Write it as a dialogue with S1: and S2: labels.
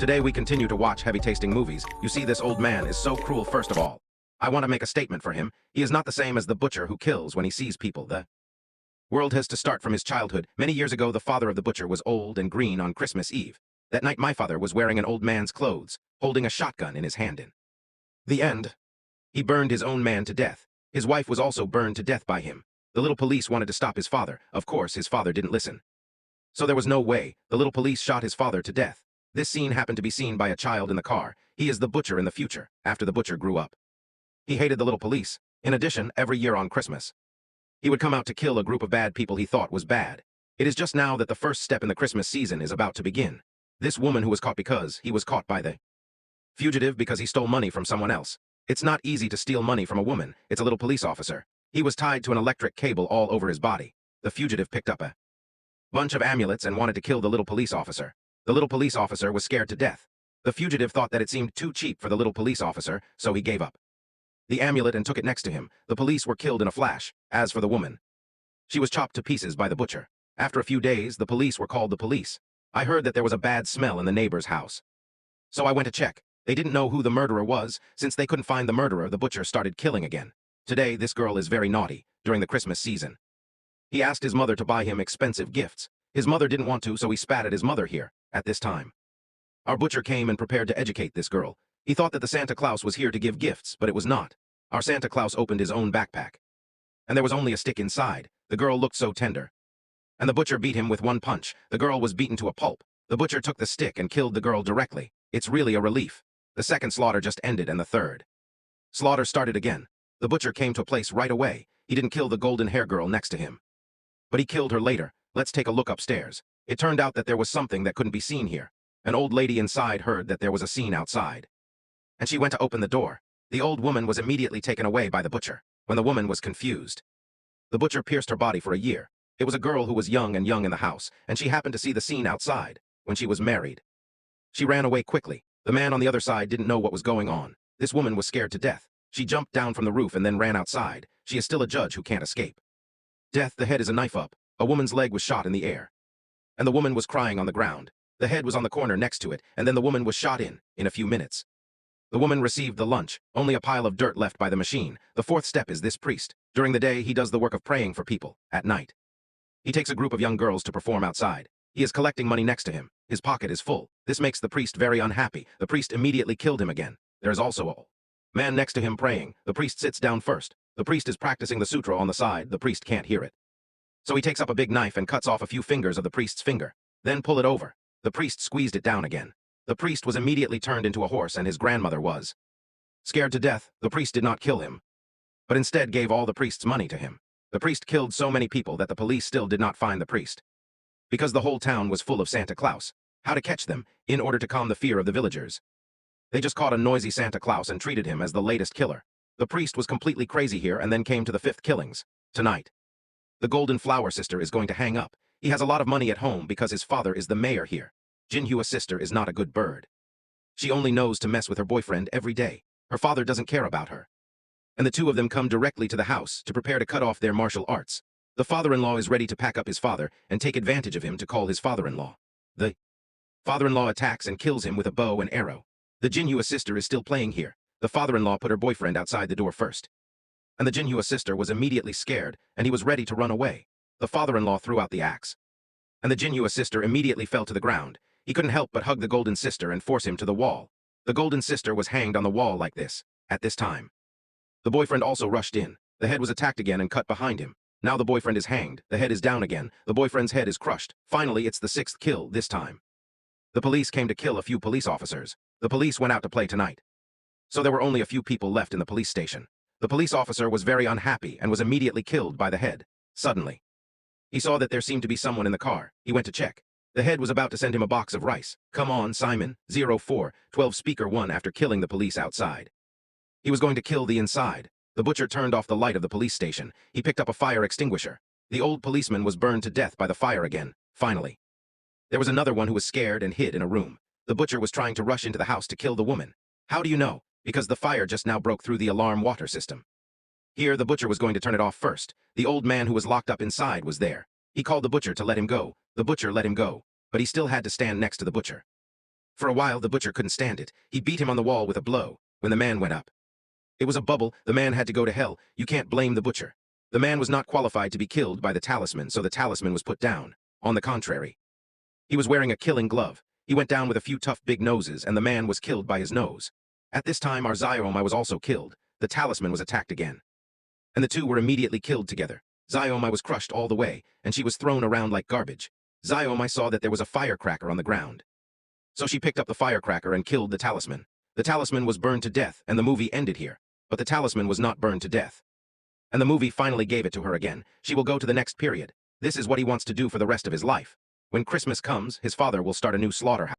S1: Today we continue to watch heavy-tasting movies. You see, this old man is so cruel. First of all, I want to make a statement for him. He is not the same as the butcher who kills when he sees people. The world has to start from his childhood. Many years ago, the father of the butcher was old and green on Christmas Eve. That night, my father was wearing an old man's clothes, holding a shotgun in his hand. In the end, he burned his own man to death. His wife was also burned to death by him. The little police wanted to stop his father. Of course, his father didn't listen. So there was no way. The little police shot his father to death. This scene happened to be seen by a child in the car. He is the butcher in the future, after the butcher grew up. He hated the little police. In addition, every year on Christmas, he would come out to kill a group of bad people he thought was bad. It is just now that the first step in the Christmas season is about to begin. This woman who was caught because he was caught by the fugitive because he stole money from someone else. It's not easy to steal money from a woman. It's a little police officer. He was tied to an electric cable all over his body. The fugitive picked up a bunch of amulets and wanted to kill the little police officer. The little police officer was scared to death. The fugitive thought that it seemed too cheap for the little police officer, so he gave up the amulet and took it next to him. The police were killed in a flash. As for the woman, she was chopped to pieces by the butcher. After a few days, the police were called the police. I heard that there was a bad smell in the neighbor's house. So I went to check. They didn't know who the murderer was. Since they couldn't find the murderer, the butcher started killing again. Today, this girl is very naughty during the Christmas season. He asked his mother to buy him expensive gifts. His mother didn't want to, so he spat at his mother here. At this time, our butcher came and prepared to educate this girl. He thought that the Santa Claus was here to give gifts, but it was not. Our Santa Claus opened his own backpack, and there was only a stick inside. The girl looked so tender. And the butcher beat him with one punch. The girl was beaten to a pulp. The butcher took the stick and killed the girl directly. It's really a relief. The second slaughter just ended and the third slaughter started again. The butcher came to a place right away. He didn't kill the golden hair girl next to him, but he killed her later. Let's take a look upstairs. It turned out that there was something that couldn't be seen here. An old lady inside heard that there was a scene outside, and she went to open the door. The old woman was immediately taken away by the butcher. When the woman was confused, the butcher pierced her body for a year. It was a girl who was young in the house, and she happened to see the scene outside. When she was married, she ran away quickly. The man on the other side didn't know what was going on. This woman was scared to death. She jumped down from the roof and then ran outside. She is still a judge who can't escape death. The head is a knife up. A woman's leg was shot in the air, and the woman was crying on the ground. The head was on the corner next to it, and then the woman was shot in a few minutes. The woman received the lunch, only a pile of dirt left by the machine. The fourth step is this priest. During the day, he does the work of praying for people. At night, he takes a group of young girls to perform outside. He is collecting money next to him. His pocket is full. This makes the priest very unhappy. The priest immediately killed him again. There is also a man next to him praying. The priest sits down first. The priest is practicing the sutra on the side. The priest can't hear it, so he takes up a big knife and cuts off a few fingers of the priest's finger. Then pull it over. The priest squeezed it down again. The priest was immediately turned into a horse, and his grandmother was scared to death. The priest did not kill him, but instead gave all the priest's money to him. The priest killed so many people that the police still did not find the priest, because the whole town was full of Santa Claus. How to catch them? In order to calm the fear of the villagers, they just caught a noisy Santa Claus and treated him as the latest killer. The priest was completely crazy here, and then came to the fifth killings. Tonight, the golden flower sister is going to hang up. He has a lot of money at home because his father is the mayor here. Jinhua's sister is not a good bird. She only knows to mess with her boyfriend every day. Her father doesn't care about her, and the two of them come directly to the house to prepare to cut off their martial arts. The father-in-law is ready to pack up his father and take advantage of him to call his father-in-law. The father-in-law attacks and kills him with a bow and arrow. The Jinhua sister is still playing here. The father-in-law put her boyfriend outside the door first, and the Jinhua sister was immediately scared, and he was ready to run away. The father-in-law threw out the axe, and the Jinhua sister immediately fell to the ground. He couldn't help but hug the golden sister and force him to the wall. The golden sister was hanged on the wall like this. At this time, the boyfriend also rushed in. The head was attacked again and cut behind him. Now the boyfriend is hanged. The head is down again. The boyfriend's head is crushed. Finally, it's the sixth kill this time. The police came to kill a few police officers. The police went out to play tonight, so there were only a few people left in the police station. The police officer was very unhappy and was immediately killed by the head. Suddenly, he saw that there seemed to be someone in the car. He went to check. The head was about to send him a box of rice. Come on, Simon, 0412 speaker 1 after killing the police outside. He was going to kill the inside. The butcher turned off the light of the police station. He picked up a fire extinguisher. The old policeman was burned to death by the fire again. Finally, there was another one who was scared and hid in a room. The butcher was trying to rush into the house to kill the woman. How do you know? Because the fire just now broke through the alarm water system. Here, the butcher was going to turn it off first. The old man who was locked up inside was there. He called the butcher to let him go. The butcher let him go, but he still had to stand next to the butcher. For a while, the butcher couldn't stand it. He beat him on the wall with a blow. When the man went up, it was a bubble. The man had to go to hell. You can't blame the butcher. The man was not qualified to be killed by the talisman, so the talisman was put down. On the contrary, he was wearing a killing glove. He went down with a few tough big noses, and the man was killed by his nose. At this time, our Xiaomai was also killed. The talisman was attacked again, and the two were immediately killed together. Xiaomai was crushed all the way, and she was thrown around like garbage. Xiaomai saw that there was a firecracker on the ground, so she picked up the firecracker and killed the talisman. The talisman was burned to death, and the movie ended here. But the talisman was not burned to death, and the movie finally gave it to her again. She will go to the next period. This is what he wants to do for the rest of his life. When Christmas comes, his father will start a new slaughterhouse.